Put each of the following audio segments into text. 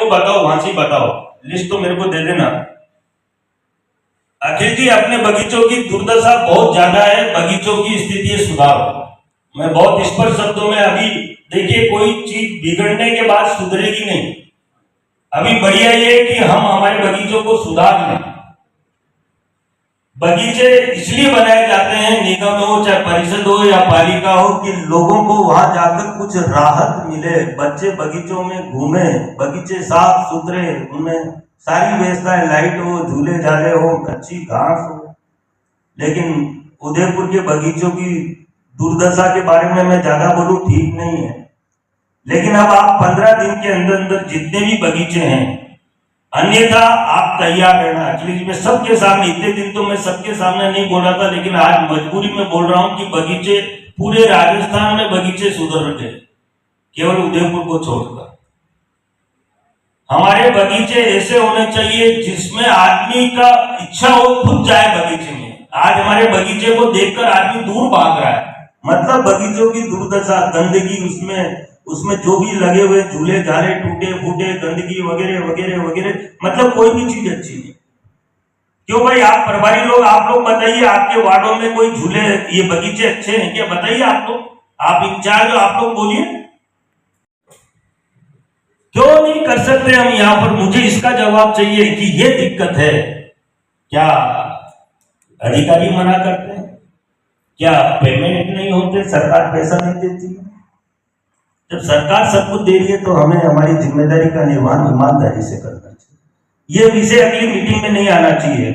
को बताओ, वहां से बताओ, लिस्ट तो मेरे को दे देना। अखिल जी, अपने बगीचों की दुर्दशा बहुत ज्यादा है, बगीचों की स्थिति सुधारो। मैं बहुत स्पष्ट शब्दों में, अभी देखिए कोई चीज बिगड़ने के बाद सुधरेगी नहीं। अभी बढ़िया ये है कि हम हमारे बगीचों को सुधार लें। बगीचे इसलिए बनाए जाते हैं, निगम हो चाहे परिषद हो या पालिका हो, कि लोगों को वहां जाकर कुछ राहत मिले, बच्चे बगीचों में घूमे, बगीचे साफ सुथरे, उनमें सारी व्यवस्थाएं, लाइट हो, झूले झाले हो, अच्छी घास हो। लेकिन उदयपुर के बगीचों की दुर्दशा के बारे में मैं ज्यादा बोलूं ठीक नहीं है, लेकिन अब आप 15 दिन के अंदर अंदर जितने भी बगीचे हैं, अन्यथा आप तैयार रहना। एक्चुअली मैं सबके सामने, इतने दिन तो मैं सबके सामने नहीं बोल रहा था, लेकिन आज मजबूरी में बोल रहा हूं कि बगीचे पूरे राजस्थान में बगीचे सुधर गए, केवल उदयपुर को छोड़कर। हमारे बगीचे ऐसे होने चाहिए जिसमें आदमी का इच्छा हो खुद जाए बगीचे में। आज हमारे बगीचे को देखकर आदमी दूर भाग रहा है, मतलब बगीचों की दुर्दशा, गंदगी, उसमें जो भी लगे हुए झूले झाले, टूटे फूटे, गंदगी वगैरह वगैरह वगैरह, मतलब कोई भी चीज अच्छी नहीं। क्यों भाई, आप प्रभारी लोग, आप लोग बताइए, आपके वार्डों में कोई झूले, ये बगीचे अच्छे हैं क्या? बताइए आप लोग, आप इंचार्ज हो, आप लोग बोलिए, क्यों नहीं कर सकते हम यहां पर? मुझे इसका जवाब चाहिए कि ये दिक्कत है। क्या अधिकारी मना करते हैं? क्या पेमेंट नहीं होते? सरकार पैसा नहीं देती? जब सरकार सब कुछ दे रही है तो हमें हमारी जिम्मेदारी का निर्वहन ईमानदारी से करना चाहिए। ये विषय अगली मीटिंग में नहीं आना चाहिए।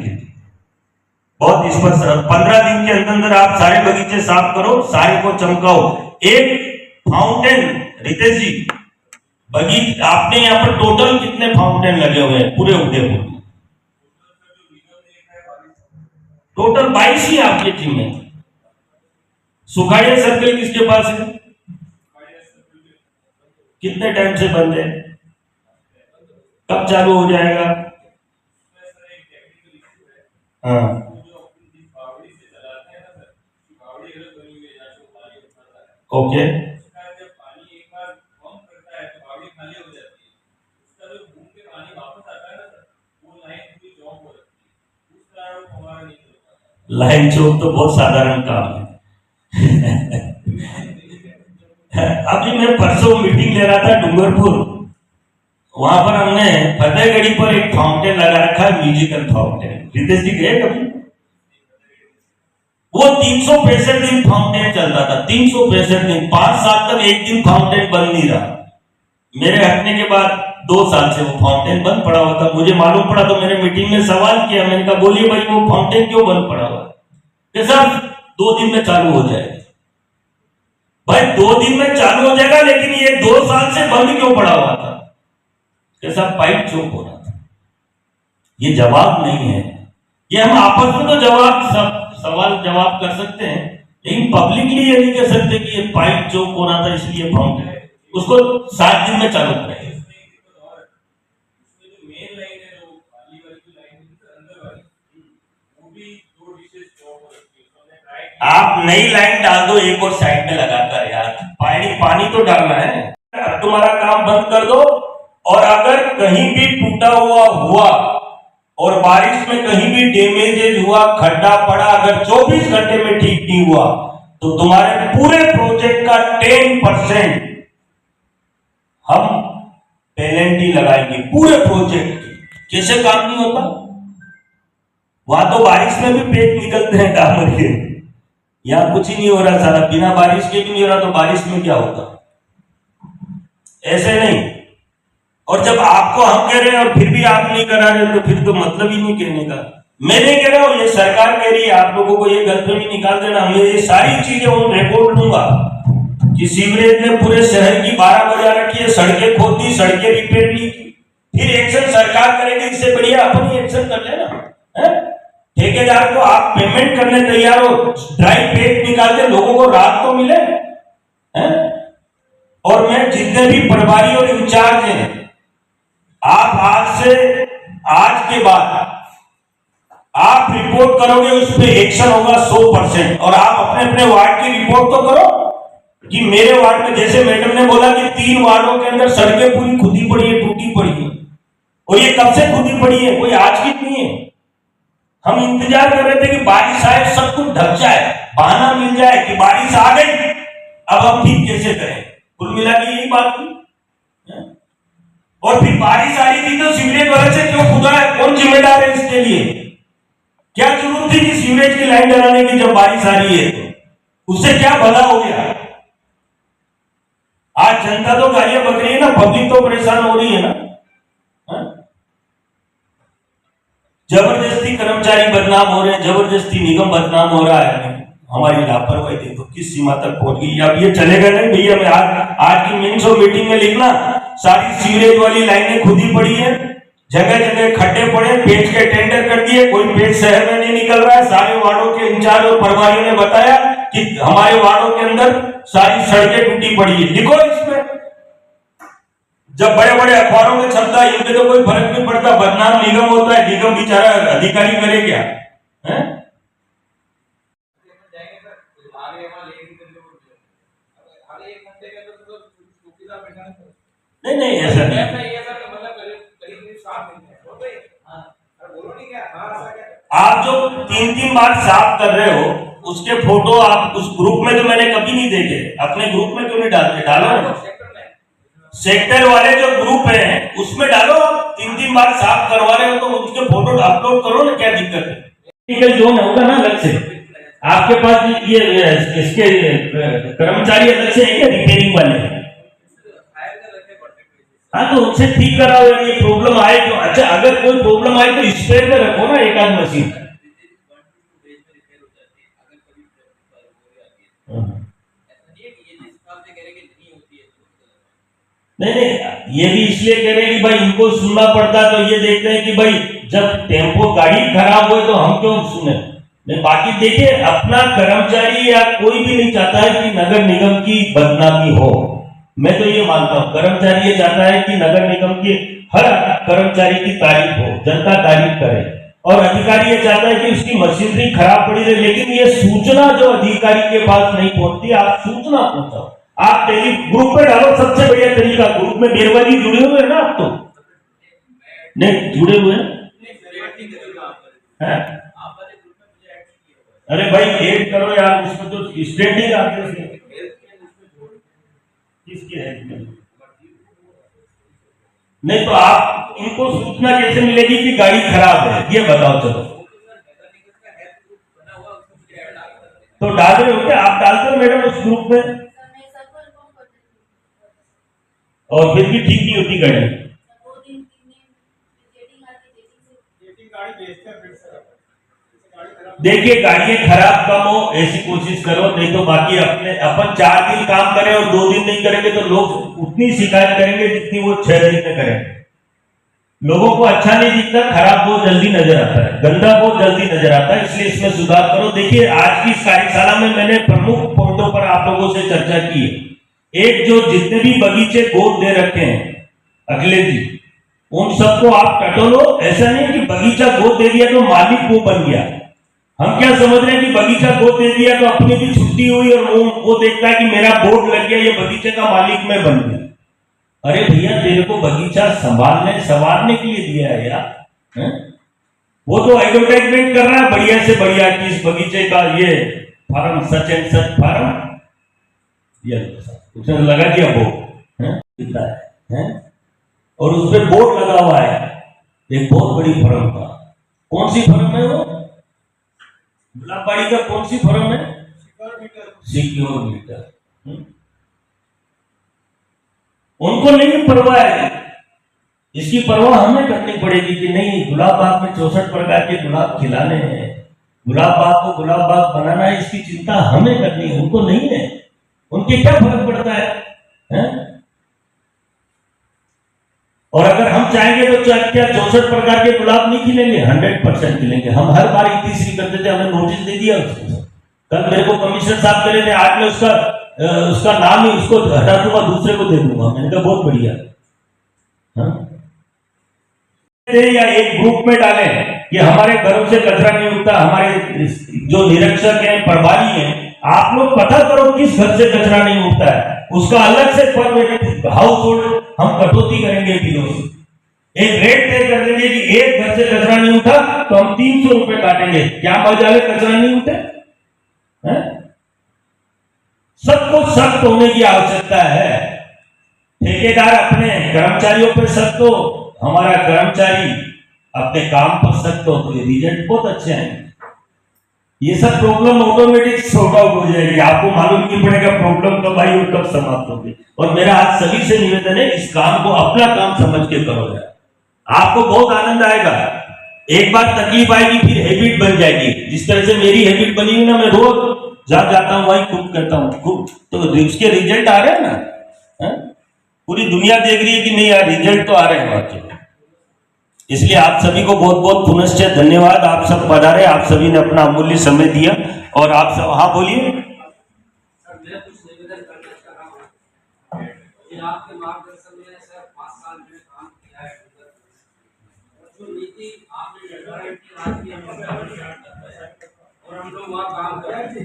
बहुत स्पष्ट, 15 दिन के अंदर अंदर आप सारे बगीचे साफ करो, सारे को चमकाओ। एक फाउंटेन, रितेश जी, बगीचे आपने यहाँ पर टोटल कितने फाउंटेन लगे हुए हैं पूरे उदयपुर में? टोटल 22 ही आपके टीम में। सुखाड़िया सर्कल किसके पास है? कितने टाइम से बंद है? कब चालू हो जाएगा? हाँ, ओके, लाइन चौक तो बहुत साधारण काम है। अभी मैं परसों मीटिंग ले रहा था डूंगरपुर, वहां पर हमने फतेहगढ़ी पर एक फाउंटेन लगा रखा है, म्यूजिकल फाउंटेन। रितेश जी गए कभी? वो 365 दिन फाउंटेन चलता था, 365 दिन, 5 साल तक एक दिन फाउंटेन बंद नहीं रहा। मेरे हटने के बाद 2 साल से वो फाउंटेन बंद पड़ा हुआ था। मुझे मालूम पड़ा तो मैंने मीटिंग में सवाल किया, मैंने कहा बोलिए भाई वो फाउंटेन क्यों बंद पड़ा हुआ है? सर 2 दिन में चालू हो जाएगा। भाई 2 दिन में चालू हो जाएगा, लेकिन ये 2 साल से बंद क्यों पड़ा हुआ था? कैसा पाइप चोक हो रहा था। ये जवाब नहीं है। ये हम आपस में तो सवाल जवाब कर सकते हैं, लेकिन पब्लिकली ये नहीं कह सकते कि ये पाइप चोक हो रहा था इसलिए फाउंटेन, उसको 7 दिन में चालू करें। आप नई लाइन डाल दो एक और साइड में लगाकर, यार पानी तो डालना है। तुम्हारा काम बंद कर दो, और अगर कहीं भी टूटा हुआ और बारिश में कहीं भी डैमेजेज हुआ, खड्डा पड़ा, अगर 24 घंटे में ठीक नहीं हुआ तो तुम्हारे पूरे प्रोजेक्ट का 10% हम पेनल्टी लगाएंगे, पूरे प्रोजेक्ट की। कैसे काम नहीं होता? वहां तो बारिश में भी पेट निकलते हैं डामर के, यहां कुछ ही नहीं हो रहा सारा, बिना बारिश के भी नहीं हो रहा, तो बारिश में क्या होता? ऐसे नहीं। और जब आपको हम कह रहे हैं और फिर भी आप नहीं करा रहे, तो फिर तो मतलब ही नहीं कहने का। मैं नहीं कह रहा हूं, ये सरकार कह रही है। आप लोगों को ये गलतफहमी निकाल देना। मैं ये सारी चीजें उन रिपोर्ट लूंगा कि सीवरेज ने पूरे शहर की 12 बजा रखी है, सड़कें खोद दी, सड़कें रिपेयर नहीं की। फिर एक्शन सरकार करेगी, इससे बढ़िया अपन ही एक्शन कर लेना। ठेकेदार को आप पेमेंट करने तैयार हो, ड्राई पेट निकाल के लोगों को राहत तो मिले। और मैं जितने भी प्रभारी और इंचार्ज हैं, आप आज के बाद आप रिपोर्ट करोगे, उस पर एक्शन होगा 100%। और आप अपने अपने वार्ड की रिपोर्ट तो करो कि मेरे वार्ड में, जैसे मैडम ने बोला कि 3 वार्डों के अंदर सड़कें पूरी खुदी पड़ी है, टूटी पड़ी है, और ये कब से खुदी पड़ी है, कोई आज की नहीं है। हम इंतजार कर रहे थे कि बारिश आए, सब कुछ ढक जाए, बहाना मिल जाए कि बारिश आ गई, अब हम ठीक कैसे करें। कुल मिला के यही बात थी। और फिर बारिश आ रही थी तो सीवरेज वाले से क्यों खुदा है, कौन जिम्मेदार है इसके लिए? क्या जरूरत थी कि सीवरेज की लाइन लगाने की जब बारिश आ रही है तो? उससे क्या भला हो गया? आज जनता तो गालियां बक रही है ना, पब्लिक तो परेशान हो रही है ना। जबरदस्ती कर्मचारी बदनाम हो रहे हैं, जबरदस्ती निगम बदनाम हो रहा है। हमारी लापरवाही देखो किस सीमा तक पहुंच गई। अब ये चलेगा नहीं भैया। मैं आज की मिनट्स मीटिंग में लिखना, सारी सीवरेज वाली लाइनें खुदी पड़ी है, जगह जगह खड्डे पड़े, पेज के टेंडर कर दिए, कोई पेज शहर में नहीं निकल रहा है। सारे वार्डों के इंचार्ज और प्रभारियों ने बताया कि हमारे वार्डों के अंदर सारी सड़कें टूटी पड़ी है। लिखो इसमें। जब बड़े बड़े अखबारों में छपता है इनके तो कोई फर्क नहीं पड़ता, बदनाम निगम होता है। निगम बेचारा अधिकारी करे क्या है? नहीं नहीं ऐसा नहीं। आप जो 3-3 बार साफ कर रहे हो उसके फोटो आप उस ग्रुप में तो मैंने कभी नहीं देखे। अपने ग्रुप में क्यों नहीं डालते? डालो। सेक्टर वाले जो ग्रुप है उसमें डालो। 3-3 बार साफ करवा रहे हो तो उसके फोटो अपलोड करो ना, क्या दिक्कत है? टेक्निकल जोन होगा ना अलग से। आपके पास ये इसके कर्मचारी अलग से है क्या, रिपेयरिंग वाले? हाँ तो उनसे ठीक कराओ। ये प्रॉब्लम आए तो अच्छा, अगर कोई प्रॉब्लम आए तो स्पेयर में रखो ना एक आध मशीन। नहीं नहीं, ये भी इसलिए कह रहे हैं कि भाई इनको सुनना पड़ता, तो ये देखते हैं कि भाई जब टेम्पो गाड़ी खराब हो तो हम क्यों सुने। नहीं, बाकी देखिए अपना कर्मचारी या कोई भी नहीं चाहता है कि नगर निगम की बदनामी हो। मैं तो ये मानता हूँ कर्मचारी ये चाहता है कि नगर निगम की हर कर्मचारी की तारीफ हो, जनता तारीफ करे। और अधिकारी ये चाहता है कि उसकी मशीनरी खराब पड़ी रहे। लेकिन ये सूचना जो अधिकारी के पास नहीं पहुंचती, आप सूचना पहुंचाओ। आप टेली ग्रुप में डालो, सबसे बढ़िया तरीका। ग्रुप में बेरवाजी जुड़े हुए हैं ना आप? तो नहीं जुड़े हुए हैं? अरे भाई ऐड करो यार, उसमें तो स्टैंडिंग आते हैं। किसकी है? नहीं तो आप इनको सूचना कैसे मिलेगी कि गाड़ी खराब है, ये बताओ। चलो तो डाल रहे हो क्या? आप डालते हो मैडम उस ग्रुप में, और फिर भी ठीक नहीं होती गाड़ी। देखिए गाड़ियां खराब कम हो ऐसी कोशिश करो, नहीं तो बाकी अपन 4 दिन काम करें और 2 दिन नहीं करेंगे तो लोग उतनी शिकायत करेंगे जितनी वो 6 दिन में करेंगे। लोगों को अच्छा नहीं दिखता, खराब बहुत जल्दी नजर आता है, गंदा बहुत जल्दी नजर आता है, इसलिए इसमें सुधार करो। देखिए आज की कार्यशाला में मैंने प्रमुख पॉइंटों पर आप लोगों से चर्चा की है। एक, जो जितने भी बगीचे गोद दे रखे हैं अखिलेश जी, उन सबको आप टटोलो। ऐसा नहीं कि बगीचा गोद दे दिया तो मालिक वो बन गया। हम क्या समझ रहे हैं कि बगीचा गोद दे दिया तो अपनी भी छुट्टी हुई और वो देखता है कि मेरा बोर्ड लग गया, ये बगीचे का मालिक मैं बन गया। अरे भैया तेरे को बगीचा संवारने के लिए दिया है यार। वो तो एडवर्टाइजमेंट कर रहा है बढ़िया से बढ़िया कि इस बगीचे का ये farm such and such farm, ये उसने लगा दिया बोर्ड है और उस पर बोर्ड लगा हुआ है एक बहुत बड़ी फर्म का। कौन सी फर्म है वो? गुलाबबाड़ी का कौन सी फर्म है? Secure meter. उनको नहीं परवाह है, इसकी परवाह हमें करनी पड़ेगी कि नहीं गुलाब बाग में 64 प्रकार के गुलाब खिलाने हैं, गुलाब बाग को गुलाब बाग बनाना है, इसकी चिंता हमें करनी है, उनको नहीं है। उनके क्या फर्क पड़ता है? और अगर हम चाहेंगे तो क्या 64 प्रकार के गुलाब नहीं खिलेंगे? 100% खिलेंगे। हम हर बार तीसरी करते थे, हमें नोटिस दे दिया उसको। कल मेरे को कमिश्नर साहब कह रहे थे आज मैं उसका नाम ही उसको हटा दूंगा, दूसरे को दे दूंगा। मैंने कहा बहुत बढ़िया। या एक ग्रुप में डालें कि हमारे घरों से कचरा नहीं उठता, हमारे जो निरीक्षक हैं प्रभारी हैं आप लोग पता करो किस घर से कचरा नहीं उठता है, उसका अलग से पर हाउस होल्ड हम कटौती करेंगे बिलों से। एक रेट तय कर देंगे कि एक घर से कचरा नहीं उठा तो हम 300 रुपए काटेंगे। क्या मजा है, कचरा नहीं उठे हैं? सबको सख्त होने की आवश्यकता है। ठेकेदार अपने कर्मचारियों पर सख्त हो, हमारा कर्मचारी अपने काम पर सख्त हो, तो ये रिजल्ट बहुत अच्छे हैं। ये सब प्रॉब्लम ऑटोमेटिक सॉर्ट आउट हो जाएगी। आपको मालूम नहीं पड़ेगा प्रॉब्लम कब आई और कब समाप्त होगी। और मेरा आज सभी से निवेदन है, इस काम को अपना काम समझ के करो यार, आपको बहुत आनंद आएगा। एक बार तकलीफ आएगी फिर हैबिट बन जाएगी। जिस तरह से मेरी हैबिट बनी हुई ना, मैं रोज जहां जाता हूं वहीं खुद करता हूं खूब, तो उसके रिजल्ट आ रहे हैं ना। है? पूरी दुनिया देख रही है कि नहीं यार, रिजल्ट तो आ रहे हैं वाकई। इसलिए आप सभी को बहुत बहुत पुनश्च धन्यवाद। आप सब पधारे, आप सभी ने अपना अमूल्य समय दिया। और आप सब, हाँ बोलिए। सर मैं कुछ निवेदन करना चाह रहा हूँ कि आपके मार्गदर्शन में सर 5 साल में काम किया है, और जो नीति आपने निर्धारित की आज की और हम लोग वहाँ काम कर रहे थे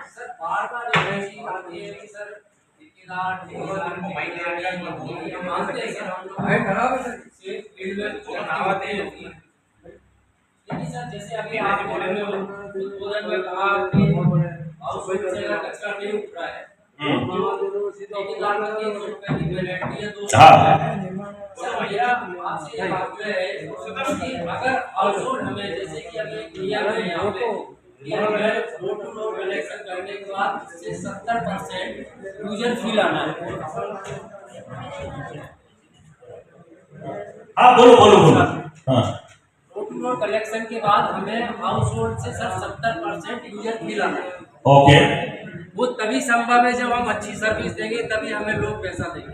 सर, बार-बार ये आती है कि सर ठेकेदार हम मानते हैं सर, हम लोग से फील्ड में बनावटें होती हैं। लेकिन सर जैसे अभी आपने उद्बोधन में कहा कि हाउस होल्ड से अगर कचरा नहीं उठ रहा है ठेकेदार का 300 रुपए की पेनल्टी है, 200 सर मेरा आपसे ये आग्रह है कि अगर हाउस होल्ड हमें, जैसे कि अभी एक नियम है यहाँ पे कि हमें डोर टू डोर कलेक्शन करने के बाद से 70% यूजर फी लाना है। हाँ बोलो बोलो बोलो। हाँ, डोर टू डोर कलेक्शन के बाद हमें हाउस होल्ड से सर 70% यूजर फी लाना है। ओके। वो तभी संभव है जब हम अच्छी सर्विस देंगे, तभी हमें लोग पैसा देंगे।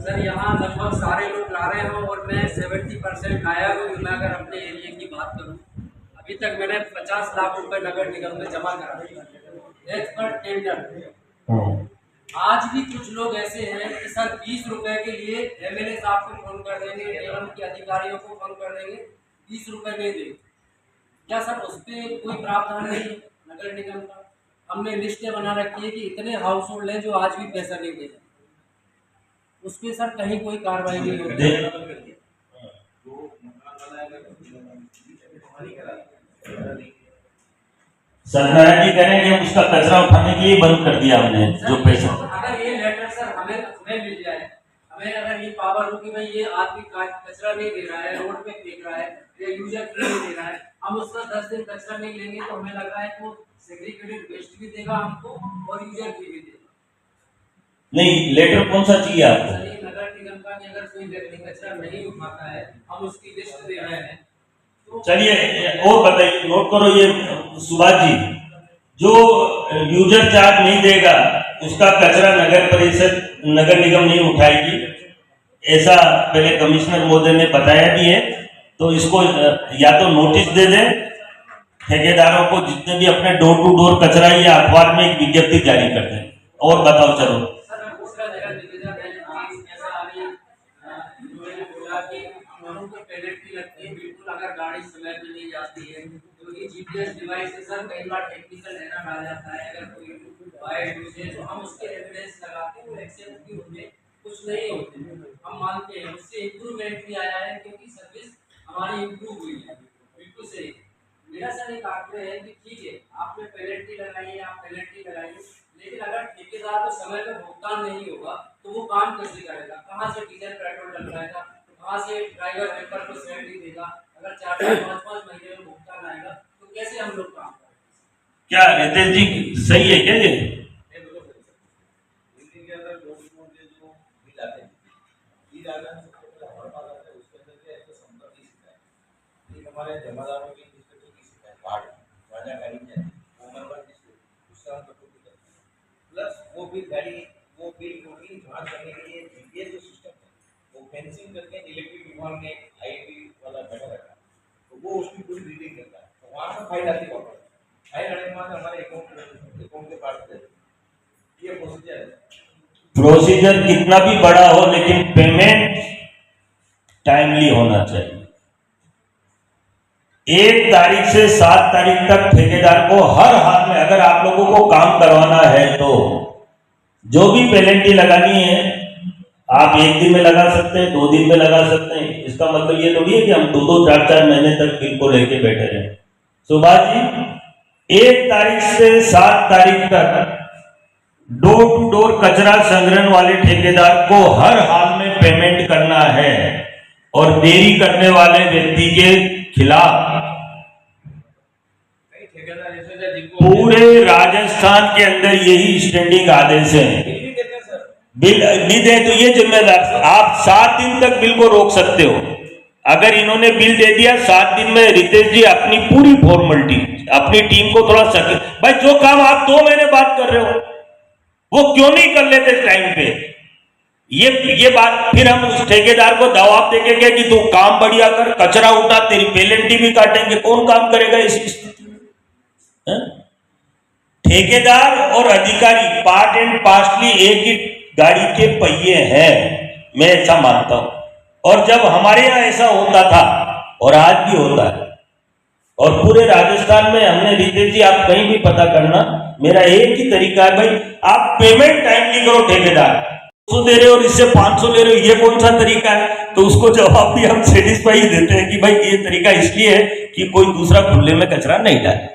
सर यहाँ लगभग सारे लोग ला रहे हैं और मैं 70% लाया हूँ। मैं अगर अपने एरिया की बात करूँ, अभी तक मैंने 50 लाख रुपए नगर निगम में जमा करा दिया एज पर टेंडर। आज भी कुछ लोग ऐसे हैं कि सर 20 रुपए के लिए एमएलए साहब को फोन कर देंगे, निगम के अधिकारियों को फोन कर देंगे, 20 रुपए नहीं देंगे। क्या सर उस पर कोई प्रावधान नहीं है नगर निगम का? हमने लिस्टें बना रखी है कि इतने हाउस होल्ड हैं जो आज भी पैसा नहीं दे रहे, उस पर सर कहीं कोई कार्रवाई नहीं होती। सत्यनारायण जी करेंगे, उसका कचरा उठाने के लिए बंद कर दिया हमने जो पैसा। अगर ये लेटर सर हमें मिल जाए, हमें अगर ये पावर हो कि भाई ये आदमी कचरा नहीं दे रहा है, रोड पे फेंक रहा है या यूजर फी नहीं दे रहा है, हम उसका 10 दिन कचरा नहीं लेंगे, तो हमें लग रहा है कि वो सेग्रीगेटेड वेस्ट भी देगा हमको और यूजर फी भी देगा। नहीं, लेटर कौन सा चाहिए आपको? नगर निगम का कि अगर कोई व्यक्ति कचरा नहीं उठाता है, हम उसकी लिस्ट दे रहे हैं। चलिए और बताइए, नोट करो ये सुभाष जी, जो यूजर चार्ज नहीं देगा उसका कचरा नगर परिषद नगर निगम नहीं उठाएगी, ऐसा पहले कमिश्नर महोदय ने बताया भी है। तो इसको या तो नोटिस दे दें ठेकेदारों को, जितने भी अपने डोर टू डोर कचरा, या अखबार में एक विज्ञप्ति जारी कर दें। और बताओ चलो। अगर गाड़ी समय पे नहीं जाती है, क्योंकि जीपीएस डिवाइस से सर कई बार टेक्निकल एरर आ जाता है, अगर कोई वायर यूज है तो हम उसके एविडेंस लगाते हैं, वो एक्सेप्ट भी होते, कुछ नहीं होते, हम मानते हैं उससे इम्प्रूवमेंट भी आया है, क्योंकि सर्विस हमारी इम्प्रूव हुई है। बिल्कुल सही। मेरा सर एक आग्रह है कि ठीक है आपने पेनल्टी लगाई है, आप पेनल्टी लगाइए, लेकिन अगर ठेकेदार को समय पर भुगतान नहीं होगा तो वो काम कैसे करेगा? कहाँ से डीजल पेट्रोल डलवाएगा? कहाँ से ड्राइवर हेल्पर को सैलरी देगा? अगर 4-5 महीने में भुगतान आएगा तो कैसे हम लोग काम करेंगे? क्या रितेश जी सही है क्या ये? हमारे जमादारों की प्लस वो भी गाड़ी वो बिल होगी जांच करने के लिए जीपीएस जो सिस्टम है वो फेंसिंग करके इलेक्ट्रिक विभाग ने आईटी वाला बैठा रखा, तो वो उसकी पूरी रीडिंग करता है, तो वहाँ से फाइल आती है, फाइल आने के बाद हमारे अकाउंट के पास ये प्रोसीजर है। प्रोसीजर कितना भी बड़ा हो, लेकिन पेमेंट टाइमली होना चाहिए। 1 तारीख से 7 तारीख तक ठेकेदार को हर हाल में, अगर आप लोगों को काम करवाना है तो जो भी पेनल्टी लगानी है आप एक दिन में लगा सकते हैं, 2 दिन में लगा सकते हैं। इसका मतलब ये थोड़ी है कि हम 2-2, 4-4 महीने तक बिल को लेके बैठे रहे। सुभाष जी, 1 तारीख से 7 तारीख तक डोर टू डोर कचरा संग्रहण वाले ठेकेदार को हर हाल में पेमेंट करना है और देरी करने वाले व्यक्ति के खिलाफ ठेकेदार ऐसे हैं जिनको पूरे राजस्थान के अंदर यही स्टैंडिंग आदेश है। बिल भी देते हैं सर। बिल नहीं दे तो ये जिम्मेदार, आप 7 दिन तक बिल को रोक सकते हो। अगर इन्होंने बिल दे दिया 7 दिन में, रितेश जी अपनी पूरी फॉर्मेलिटी, अपनी टीम को थोड़ा सके, भाई जो काम आप 2 महीने बाद कर रहे हो वो क्यों नहीं कर लेते टाइम पे? ये बात फिर हम उस ठेकेदार को दबाव देंगे कि तू काम बढ़िया कर, कचरा उठा, तेरी पेनल्टी भी काटेंगे। कौन काम करेगा इसी स्थिति में? ठेकेदार और अधिकारी पार्ट एंड पार्सली एक ही गाड़ी के पहिए हैं, मैं ऐसा मानता हूं। और जब हमारे यहाँ ऐसा होता था और आज भी होता है, और पूरे राजस्थान में हमने, रितेश जी आप कहीं भी पता करना, मेरा एक ही तरीका है भाई, आप पेमेंट टाइमली करो। ठेकेदार 200 दे रहे हो और इससे 500 ले रहे हो, ये कौन सा तरीका है? तो उसको जवाब भी हम सेटिस्फाई देते हैं कि भाई ये तरीका इसलिए है कि कोई दूसरा खुले में कचरा नहीं डाले।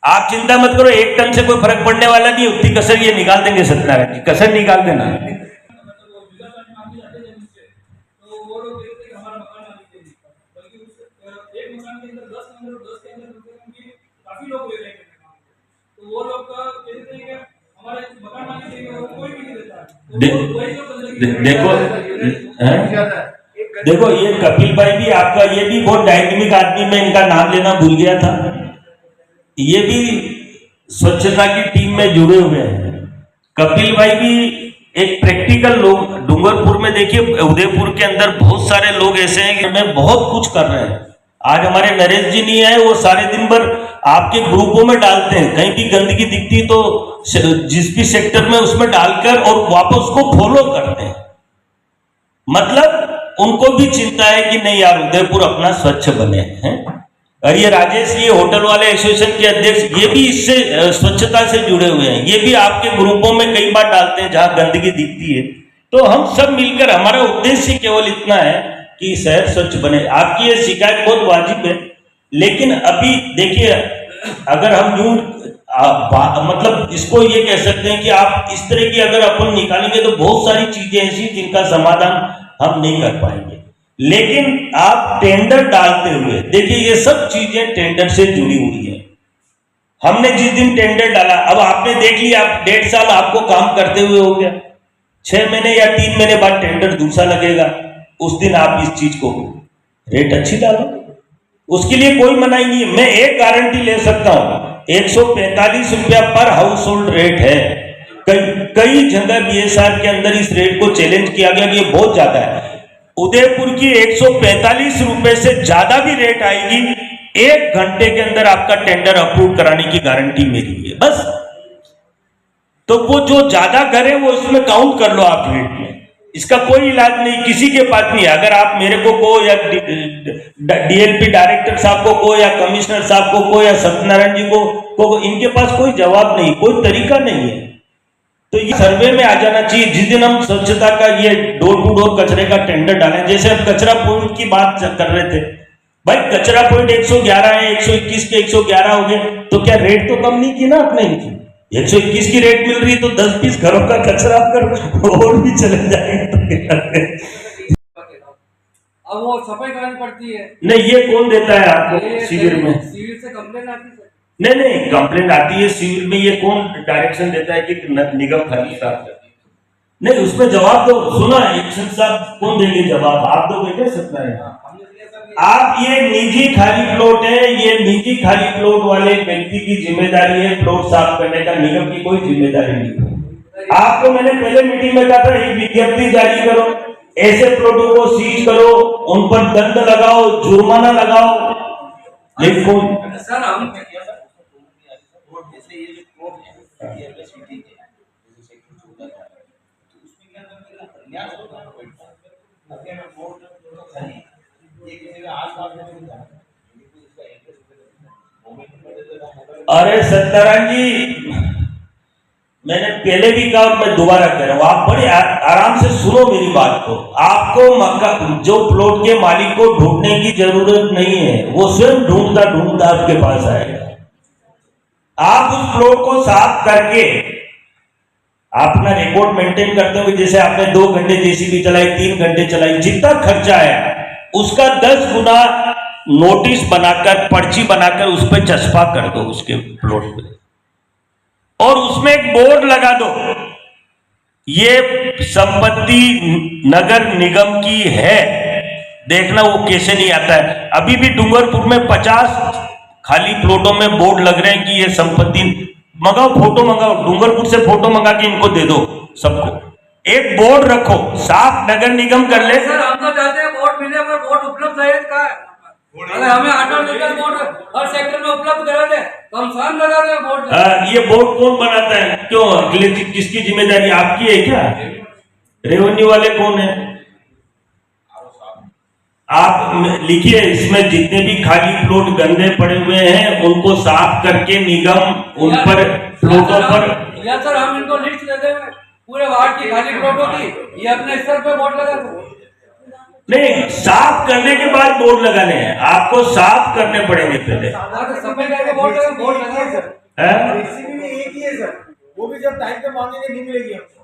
आप चिंता मत करो, 1 टन से कोई फर्क पड़ने वाला नहीं, उतनी कसर ये निकाल देंगे। सत्यनारायण जी कसर निकाल देना। देखो ये कपिल भाई भी आपका, ये भी बहुत डायनेमिक आदमी, मैं इनका नाम लेना भूल गया था, ये भी स्वच्छता की टीम में जुड़े हुए हैं। कपिल भाई भी एक प्रैक्टिकल लोग, डूंगरपुर में देखिए, उदयपुर के अंदर बहुत सारे लोग ऐसे हैं कि मैं बहुत कुछ कर रहे हैं। आज हमारे नरेश जी नहीं आए, वो सारे दिन भर आपके ग्रुपों में डालते हैं, कहीं भी गंदगी दिखती तो जिस भी सेक्टर में उसमें डालकर और वापस उसको फॉलो करते हैं। मतलब उनको भी चिंता है कि नहीं यार उदयपुर अपना स्वच्छ बने हैं। और ये राजेश, ये होटल वाले एसोसिएशन के अध्यक्ष, ये भी इससे स्वच्छता से जुड़े हुए हैं, ये भी आपके ग्रुपों में कई बार डालते हैं जहां गंदगी दिखती है। तो हम सब मिलकर, हमारा उद्देश्य केवल इतना है कि शहर स्वच्छ बने। आपकी ये शिकायत बहुत वाजिब है, लेकिन अभी देखिए, अगर हम यूं मतलब इसको ये कह सकते हैं कि आप इस तरह की अगर अपन निकालेंगे तो बहुत सारी चीजें ऐसी जिनका समाधान हम नहीं कर पाएंगे। लेकिन आप टेंडर डालते हुए देखिए, ये सब चीजें टेंडर से जुड़ी हुई है। हमने जिस दिन टेंडर डाला, अब आपने देख लिया, आप 1.5 साल आपको काम करते हुए हो गया, 6 महीने या 3 महीने बाद टेंडर दूसरा लगेगा, उस दिन आप इस चीज को रेट अच्छी डालो, उसके लिए कोई मनाही नहीं है। मैं एक गारंटी ले सकता हूं, 145 रुपया पर हाउस होल्ड रेट है। कई जगह बीएसआर के अंदर इस रेट को चैलेंज किया गया कि ये बहुत ज्यादा है। उदयपुर की 145 रुपए से ज्यादा भी रेट आएगी, 1 घंटे के अंदर आपका टेंडर अप्रूव कराने की गारंटी मेरी है बस। तो वो जो ज्यादा करे वो इसमें काउंट कर लो आप रेट में, इसका कोई इलाज नहीं, किसी के पास नहीं। अगर आप मेरे को कहो या डीएलपी डायरेक्टर साहब को कहो या कमिश्नर साहब को कहो या सत्यनारायण जी को, इनके पास कोई जवाब नहीं, कोई तरीका नहीं है। तो ये सर्वे में आ जाना चाहिए। जिस दिन हम स्वच्छता का ये डोर टू डोर कचरे का टेंडर डालें, जैसे हम कचरा पॉइंट की बात कर रहे थे, भाई कचरा पॉइंट 111 है, 121 के 111 हो गए, तो क्या रेट तो कम नहीं की ना आपने इनकी? 121 की रेट मिल रही तो 10-20 घरों का कचरा कर और भी चले जाएंगे। अब वो सफाई करानी पड़ती है। नहीं, ये कौन देता है आपको शिविर में? सिविल से कंप्लेन आती है। नहीं, कंप्लेंट आती है शिविर में, ये कौन डायरेक्शन देता है कि निगम खाली साफ कर? नहीं, उसमें जवाब दो। सुना एक्शन साहब कौन देंगे जवाब? आप दोगे क्या? सकता है आप? ये निजी खाली प्लॉट है, ये निजी खाली प्लॉट वाले व्यक्ति की जिम्मेदारी है प्लॉट साफ करने का, निगम की कोई जिम्मेदारी नहीं। आपको मैंने पहले मीटिंग में कहा था, एक विज्ञप्ति जारी करो, ऐसे प्लॉटों को सीज करो, उन पर दंड लगाओ, जुर्माना लगाओ। लेकिन सर हम जैसे ये जो कोर्ट है, ये एमएस मीटिंग है, जैसे सेक्टर 14 था, तो उसमें क्या था, प्रयास होता है कोई अगर मैं कोर्ट तो खाली ये किसी का आस-पास में नहीं था, लेकिन इसका इंटरेस्ट मोमेंट में देता था। अरे सत्यारायण जी, मैंने पहले भी कहा और मैं दोबारा कह रहा हूं, आप बड़े आराम से सुनो मेरी बात को। आपको मक्का जो प्लॉट के मालिक को ढूंढने की जरूरत नहीं है, वो स्वयं ढूंढता ढूंढता आपके पास आएगा। आप उस प्लॉट को साफ करके अपना रिकॉर्ड मेंटेन करते हो, जैसे आपने 2 घंटे जेसीबी चलाई, 3 घंटे चलाई, जितना खर्चा आया उसका 10 गुना नोटिस बनाकर, पर्ची बनाकर उस पर चस्पा कर दो उसके प्लॉट पे, और उसमें एक बोर्ड लगा दो, ये संपत्ति नगर निगम की है। देखना वो कैसे नहीं आता है। अभी भी डूंगरपुर में 50 खाली प्लॉटों में बोर्ड लग रहे हैं कि ये संपत्ति, मंगाओ फोटो, मंगाओ डूंगरपुर से फोटो मंगा के इनको दे दो सबको। एक बोर्ड रखो, साफ नगर निगम कर ले। सर हम तो चाहते हैं वोट मिले, पर वोट उपलब्ध है का है? अगर हमें ऑटोमेटिक वोट हर सेक्टर में उपलब्ध करा दे तो हम स्वयं लगा दें वोट। ये बोर्ड कौन बनाता है? क्यों, किसकी जिम्मेदारी, आपकी है क्या? रेवेन्यू वाले कौन है? आप लिखिए इसमें जितने भी खाली प्लॉट गंदे पड़े हुए हैं उनको साफ करके निगम उन पर प्लॉटों पर, या सर हम इनको लिस्ट दे देंगे पूरे वार्ड की खाली प्लॉटों की, ये अपने स्तर पे वोट लगा दो। नहीं, साफ करने के बाद बोर्ड लगाने हैं, आपको साफ करने पड़ेंगे पहले। सफाई करके वोट लगा सर। रेसिपी भी एक ही है सर, वो भी जब टाइम पे मांगेंगे नहीं मिलेगी हमको।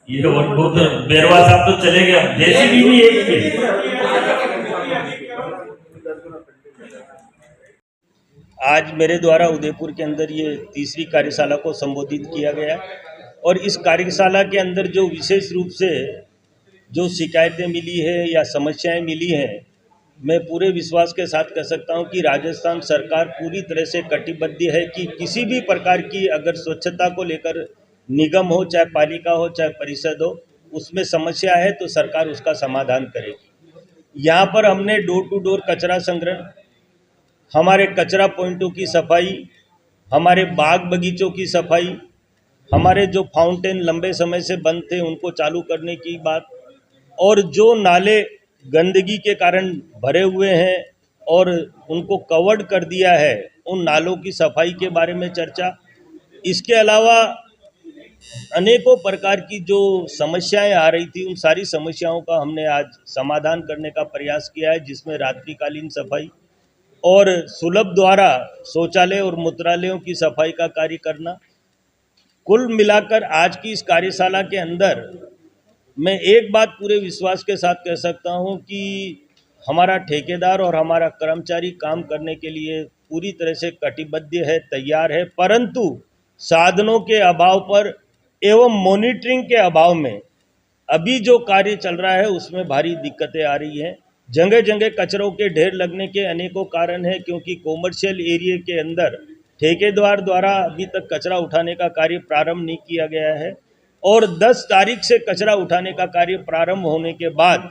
ये बहुत बेरवा साहब तो चले गए, जेसीबी भी एक ही है। आज मेरे द्वारा उदयपुर के अंदर ये तीसरी कार्यशाला को संबोधित किया गया, और इस कार्यशाला के अंदर जो विशेष रूप से जो शिकायतें मिली है या समस्याएं मिली हैं, मैं पूरे विश्वास के साथ कह सकता हूं कि राजस्थान सरकार पूरी तरह से कटिबद्ध है कि किसी भी प्रकार की अगर स्वच्छता को लेकर निगम हो, चाहे पालिका हो, चाहे परिषद हो, उसमें समस्या है तो सरकार उसका समाधान करेगी। यहाँ पर हमने डोर टू डोर कचरा संग्रहण, हमारे कचरा पॉइंटों की सफाई, हमारे बाग बगीचों की सफाई, हमारे जो फाउंटेन लंबे समय से बंद थे उनको चालू करने की बात, और जो नाले गंदगी के कारण भरे हुए हैं और उनको कवर्ड कर दिया है, उन नालों की सफाई के बारे में चर्चा। इसके अलावा अनेकों प्रकार की जो समस्याएं आ रही थी, उन सारी समस्याओं का हमने आज समाधान करने का प्रयास किया है, जिसमें रात्रिकालीन सफाई और सुलभ द्वारा शौचालय और मूत्रालयों की सफाई का कार्य करना। कुल मिलाकर आज की इस कार्यशाला के अंदर मैं एक बात पूरे विश्वास के साथ कह सकता हूं कि हमारा ठेकेदार और हमारा कर्मचारी काम करने के लिए पूरी तरह से कटिबद्ध है, तैयार है, परंतु साधनों के अभाव पर एवं मॉनिटरिंग के अभाव में अभी जो कार्य चल रहा है उसमें भारी दिक्कतें आ रही हैं। जगह जगह कचरों के ढेर लगने के अनेकों कारण हैं, क्योंकि कॉमर्शियल एरिया के अंदर ठेकेदार द्वारा अभी तक कचरा उठाने का कार्य प्रारंभ नहीं किया गया है, और 10 तारीख से कचरा उठाने का कार्य प्रारंभ होने के बाद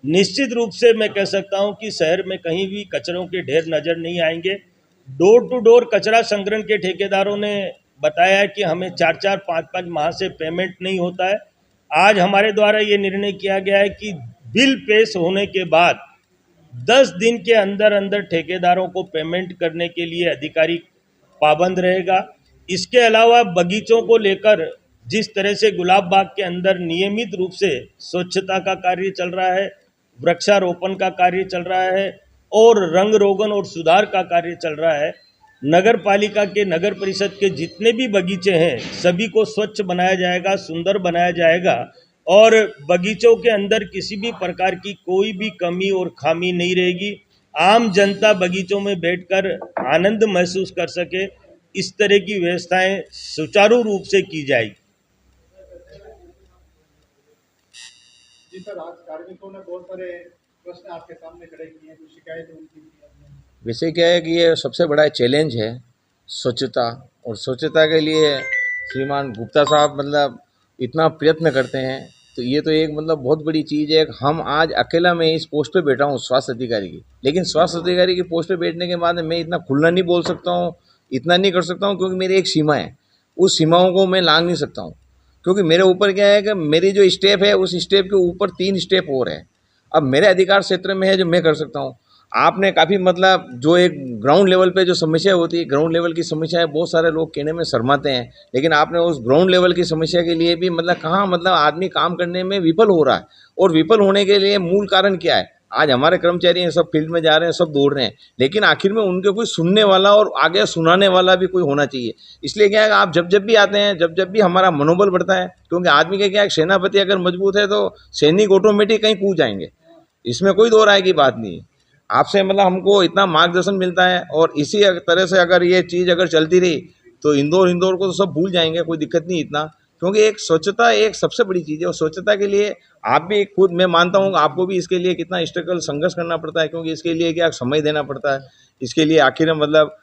निश्चित रूप से मैं कह सकता हूं कि शहर में कहीं भी कचरों के ढेर नज़र नहीं आएंगे। डोर टू डोर कचरा संग्रहण के ठेकेदारों ने बताया है कि हमें 4-4, 5-5 माह से पेमेंट नहीं होता है। आज हमारे द्वारा ये निर्णय किया गया है कि बिल पेश होने के बाद 10 दिन के अंदर अंदर ठेकेदारों को पेमेंट करने के लिए अधिकारी पाबंद रहेगा। इसके अलावा बगीचों को लेकर जिस तरह से गुलाब बाग के अंदर नियमित रूप से स्वच्छता का कार्य चल रहा है, वृक्षारोपण का कार्य चल रहा है और रंग रोगन और सुधार का कार्य चल रहा है, नगर पालिका के, नगर परिषद के जितने भी बगीचे हैं सभी को स्वच्छ बनाया जाएगा, सुंदर बनाया जाएगा, और बगीचों के अंदर किसी भी प्रकार की कोई भी कमी और खामी नहीं रहेगी। आम जनता बगीचों में बैठकर आनंद महसूस कर सके, इस तरह की व्यवस्थाएं सुचारू रूप से की जाएगी। जी सर, आज कार्मिकों ने बहुत सारे प्रश्न आपके सामने खड़े किए हैं, जो शिकायत उनकी थी। वैसे क्या है कि ये सबसे बड़ा चैलेंज है स्वच्छता, और स्वच्छता के लिए श्रीमान गुप्ता साहब मतलब इतना प्रयत्न करते हैं, तो ये तो एक मतलब बहुत बड़ी चीज़ है। हम आज अकेला मैं इस पोस्ट पे बैठा हूँ स्वास्थ्य अधिकारी की, लेकिन स्वास्थ्य अधिकारी की पोस्ट पे बैठने के बाद मैं इतना खुला नहीं बोल सकता हूँ, इतना नहीं कर सकता हूँ, क्योंकि मेरी एक सीमा है, उस सीमाओं को मैं लांघ नहीं सकता हूँ। क्योंकि मेरे ऊपर क्या है कि मेरी जो स्टेप है उस स्टेप के ऊपर 3 स्टेप और है। अब मेरे अधिकार क्षेत्र में है जो मैं कर सकता हूँ। आपने काफ़ी मतलब जो एक ग्राउंड लेवल पे जो समस्या होती है, ग्राउंड लेवल की समस्याएं बहुत सारे लोग कहने में शर्माते हैं, लेकिन आपने उस ग्राउंड लेवल की समस्या के लिए भी मतलब कहाँ मतलब आदमी काम करने में विफल हो रहा है, और विफल होने के लिए मूल कारण क्या है? आज हमारे कर्मचारी हैं, सब फील्ड में जा रहे हैं, सब दौड़ रहे हैं, लेकिन आखिर में उनके कोई सुनने वाला और आगे सुनाने वाला भी कोई होना चाहिए। इसलिए क्या है, आप जब भी आते हैं, जब भी हमारा मनोबल बढ़ता है, क्योंकि आदमी का क्या है, सेनापति अगर मजबूत है तो सैनिक ऑटोमेटिक कहीं कूद जाएंगे, इसमें कोई दो राय की बात नहीं है। आपसे मतलब हमको इतना मार्गदर्शन मिलता है, और इसी तरह से अगर ये चीज़ अगर चलती रही तो इंदौर को तो सब भूल जाएंगे, कोई दिक्कत नहीं इतना, क्योंकि एक स्वच्छता एक सबसे बड़ी चीज़ है, और स्वच्छता के लिए आप भी खुद, मैं मानता हूँ आपको भी इसके लिए कितना स्ट्रगल संघर्ष करना पड़ता है, क्योंकि इसके लिए क्या समय देना पड़ता है, इसके लिए आखिर में मतलब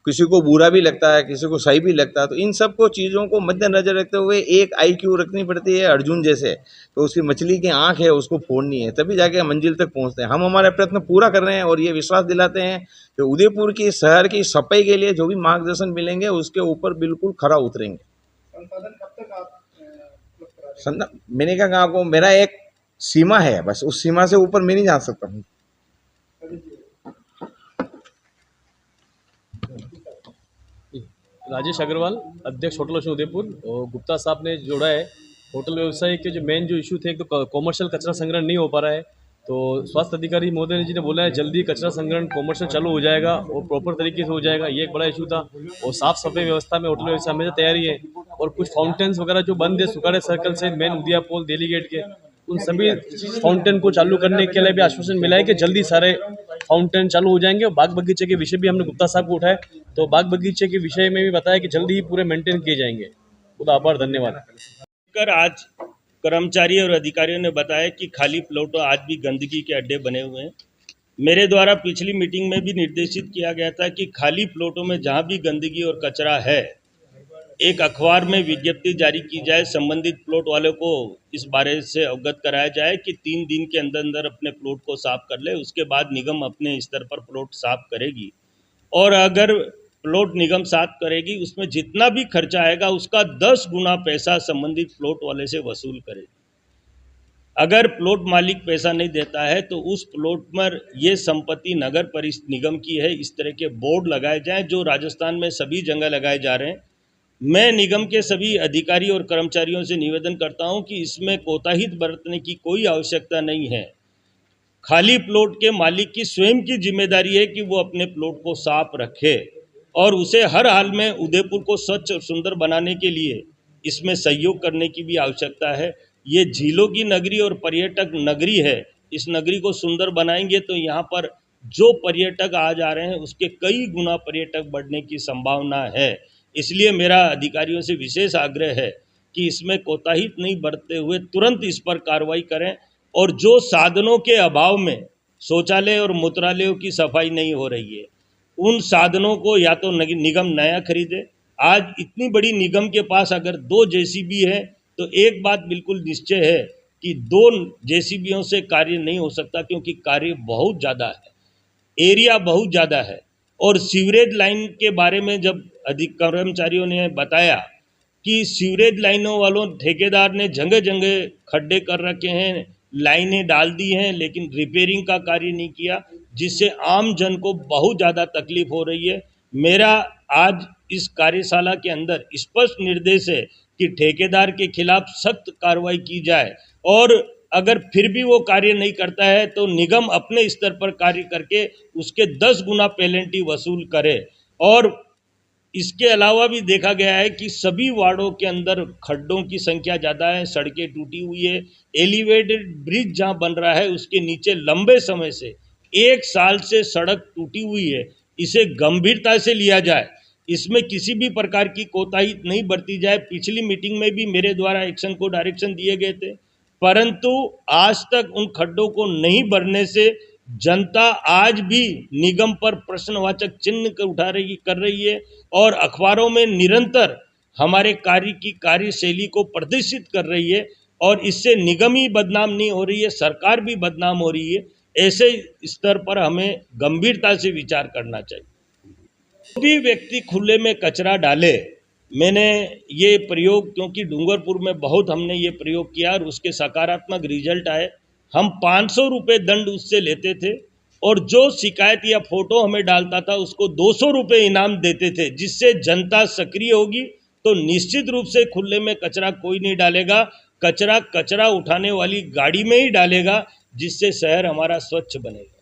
किसी को बुरा भी लगता है, किसी को सही भी लगता है, तो इन सब को चीज़ों को मद्देनजर रखते हुए एक IQ रखनी पड़ती है अर्जुन जैसे, तो उसकी मछली की आँख है उसको फोड़नी है, तभी जाके मंजिल तक पहुंचते हैं। हम हमारे प्रयत्न पूरा कर रहे हैं, और ये विश्वास दिलाते हैं कि उदयपुर की शहर की सफाई के लिए जो भी मार्गदर्शन मिलेंगे उसके ऊपर बिल्कुल खरा उतरेंगे। संसाधन कब तक आप उपलब्ध करा देंगे? मैंने कहा आपको, मेरा एक सीमा है, बस उस सीमा से ऊपर मैं नहीं जा सकता हूँ। राजेश अग्रवाल, अध्यक्ष होटल रोशन उदयपुर। और गुप्ता साहब ने जोड़ा है होटल व्यवसाय के जो मेन जो इशू थे, एक तो कॉमर्शियल कचरा संग्रहण नहीं हो पा रहा है, तो स्वास्थ्य अधिकारी महोदय जी ने बोला है जल्दी कचरा संग्रहण कॉमर्शियल चालू हो जाएगा और प्रॉपर तरीके से हो जाएगा, ये एक बड़ा इशू था। और साफ सफाई व्यवस्था में होटल व्यवस्था हमेशा तैयारी है, और कुछ फाउंटेन्स वगैरह जो बंद है सुखाड़े सर्कल से मेन उदिया पोल दिल्ली गेट के, उन सभी फाउंटेन को चालू करने के लिए भी आश्वासन मिला है कि जल्दी सारे फाउंटेन चालू हो जाएंगे। और बाग बगीचे के विषय भी हमने गुप्ता साहब को उठाए, तो बाग बगीचे के विषय में भी बताया कि जल्दी ही पूरे मेंटेन किए जाएंगे। खुदा आभार, धन्यवाद। आज कर्मचारी और अधिकारियों ने बताया कि खाली प्लॉट आज भी गंदगी के अड्डे बने हुए हैं। मेरे द्वारा पिछली मीटिंग में भी निर्देशित किया गया था कि खाली प्लॉटों में जहां भी गंदगी और कचरा है, एक अखबार में विज्ञप्ति जारी की जाए, संबंधित प्लॉट वालों को इस बारे से अवगत कराया जाए कि 3 दिन के अंदर अंदर अपने प्लॉट को साफ कर ले। उसके बाद निगम अपने स्तर पर प्लॉट साफ करेगी, और अगर प्लॉट निगम साफ करेगी उसमें जितना भी खर्चा आएगा उसका 10 गुना पैसा संबंधित प्लॉट वाले से वसूल करे। अगर प्लॉट मालिक पैसा नहीं देता है तो उस प्लॉट पर ये संपत्ति नगर परिषद निगम की है, इस तरह के बोर्ड लगाए जाएं जो राजस्थान में सभी जगह लगाए जा रहे हैं। मैं निगम के सभी अधिकारी और कर्मचारियों से निवेदन करता हूं कि इसमें कोताही बरतने की कोई आवश्यकता नहीं है। खाली प्लॉट के मालिक की स्वयं की जिम्मेदारी है कि वो अपने प्लॉट को साफ रखे, और उसे हर हाल में उदयपुर को स्वच्छ और सुंदर बनाने के लिए इसमें सहयोग करने की भी आवश्यकता है। ये झीलों की नगरी और पर्यटक नगरी है, इस नगरी को सुंदर बनाएंगे तो यहाँ पर जो पर्यटक आ जा रहे हैं उसके कई गुना पर्यटक बढ़ने की संभावना है। इसलिए मेरा अधिकारियों से विशेष आग्रह है कि इसमें कोताही नहीं बरतते हुए तुरंत इस पर कार्रवाई करें, और जो साधनों के अभाव में शौचालय और मूत्रालयों की सफाई नहीं हो रही है, उन साधनों को या तो निगम नया खरीदे। आज इतनी बड़ी निगम के पास अगर 2 JCB है तो एक बात बिल्कुल निश्चय है कि 2 JCBों से कार्य नहीं हो सकता, क्योंकि कार्य बहुत ज़्यादा है, एरिया बहुत ज़्यादा है। और सीवरेज लाइन के बारे में जब अधिक कर्मचारियों ने बताया कि सीवरेज लाइनों वालों ठेकेदार ने जगह जगह खड्डे कर रखे हैं, लाइनें डाल दी हैं, लेकिन रिपेयरिंग का कार्य नहीं किया, जिससे आम जन को बहुत ज़्यादा तकलीफ हो रही है। मेरा आज इस कार्यशाला के अंदर स्पष्ट निर्देश है कि ठेकेदार के खिलाफ सख्त कार्रवाई की जाए, और अगर फिर भी वो कार्य नहीं करता है तो निगम अपने स्तर पर कार्य करके उसके 10 गुना पेनल्टी वसूल करे। और इसके अलावा भी देखा गया है कि सभी वार्डों के अंदर खड्डों की संख्या ज़्यादा है, सड़कें टूटी हुई है, एलिवेटेड ब्रिज जहां बन रहा है उसके नीचे लंबे समय से 1 साल से सड़क टूटी हुई है, इसे गंभीरता से लिया जाए, इसमें किसी भी प्रकार की कोताही नहीं बरती जाए। पिछली मीटिंग में भी मेरे द्वारा एक्शन को डायरेक्शन दिए गए थे, परंतु आज तक उन खड्डों को नहीं भरने से जनता आज भी निगम पर प्रश्नवाचक चिन्ह कर रही है, और अखबारों में निरंतर हमारे कार्य की कार्यशैली को प्रदर्शित कर रही है, और इससे निगम ही बदनाम नहीं हो रही है, सरकार भी बदनाम हो रही है। ऐसे स्तर पर हमें गंभीरता से विचार करना चाहिए। जो भी व्यक्ति खुले में कचरा डाले, मैंने ये प्रयोग, क्योंकि डूंगरपुर में बहुत हमने ये प्रयोग किया और उसके सकारात्मक रिजल्ट आए। हम 500 रुपये दंड उससे लेते थे और जो शिकायत या फोटो हमें डालता था उसको 200 रुपये इनाम देते थे, जिससे जनता सक्रिय होगी तो निश्चित रूप से खुले में कचरा कोई नहीं डालेगा। कचरा उठाने वाली गाड़ी में ही डालेगा, जिससे शहर हमारा स्वच्छ बनेगा।